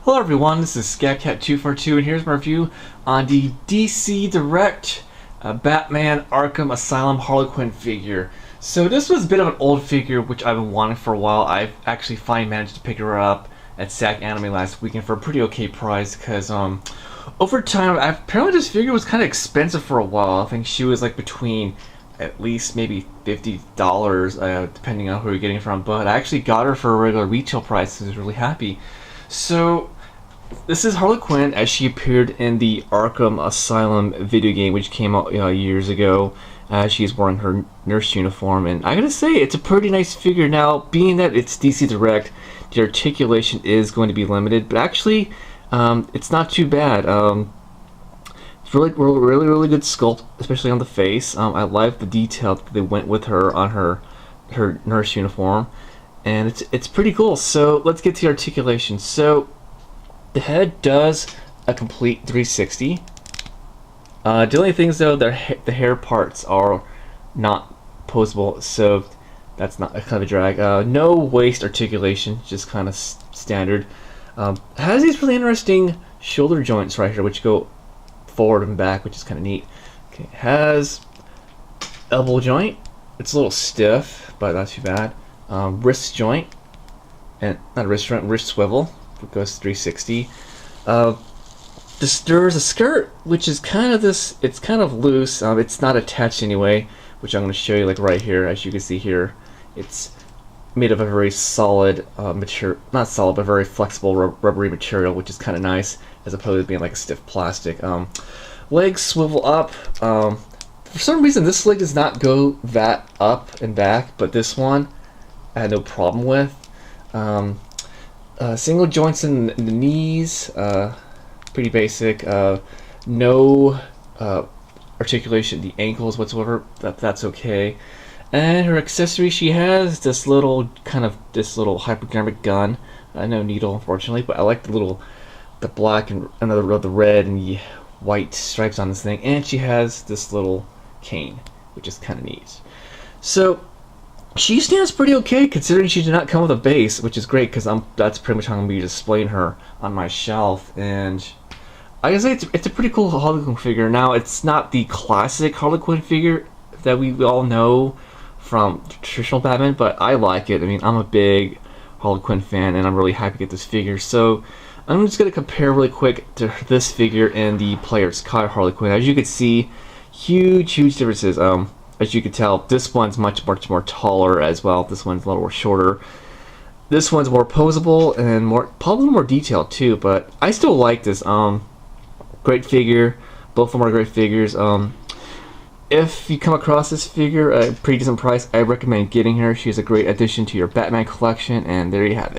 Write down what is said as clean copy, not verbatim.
Hello everyone, this is ScatCat242 and here's my review on the DC Direct Batman Arkham Asylum Harley Quinn figure. So this was a bit of an old figure which I've been wanting for a while. I've actually finally managed to pick her up at SAC Anime last weekend for a pretty okay price because over time, apparently this figure was kind of expensive for a while. I think she was like between at least maybe $50 depending on who you're getting it from, but I actually got her for a regular retail price, so I was really happy. So this is Harley Quinn as she appeared in the Arkham Asylum video game, which came out years ago. She's wearing her nurse uniform, and I gotta say, it's a pretty nice figure. Now, being that it's DC Direct, the articulation is going to be limited, but actually, it's not too bad. It's really good sculpt, especially on the face. I like the detail that they went with her on her nurse uniform, and it's pretty cool. So let's get to the articulation. So the head does a complete 360. The only things though, the hair parts are not posable, so that's not a kind of a drag. No waist articulation, just kind of standard. Has these really interesting shoulder joints right here, which go forward and back, which is kind of neat. Okay, has elbow joint. It's a little stiff, but not too bad. Wrist joint, and not a wrist joint, wrist swivel. It goes 360. There's a skirt, which is kind of this. It's kind of loose. It's not attached anyway, which I'm going to show you like right here. As you can see here, it's made of a very solid material, not solid, but very flexible rubbery material, which is kind of nice as opposed to being like a stiff plastic. Legs swivel up. For some reason, this leg does not go that up and back, but this one I had no problem with. Single joints in the knees, pretty basic. No articulation in the ankles whatsoever. That's okay. And her accessory, she has this little hypodermic gun. No needle, unfortunately, but I like the black and the red and the white stripes on this thing. And she has this little cane, which is kind of neat. So she stands pretty okay considering she did not come with a base, which is great because that's pretty much how I'm going to be displaying her on my shelf. And I gotta say, it's a pretty cool Harley Quinn figure. Now, it's not the classic Harley Quinn figure that we all know from traditional Batman, but I like it. I mean, I'm a big Harley Quinn fan, and I'm really happy to get this figure. So I'm just going to compare really quick to this figure and the Player's Kai Harley Quinn. As you can see, huge differences. As you can tell, this one's much more taller as well. This one's a little more shorter. This one's more posable and probably more detailed too, but I still like this. Great figure. Both of them are great figures. If you come across this figure at a pretty decent price, I recommend getting her. She's a great addition to your Batman collection, and there you have it.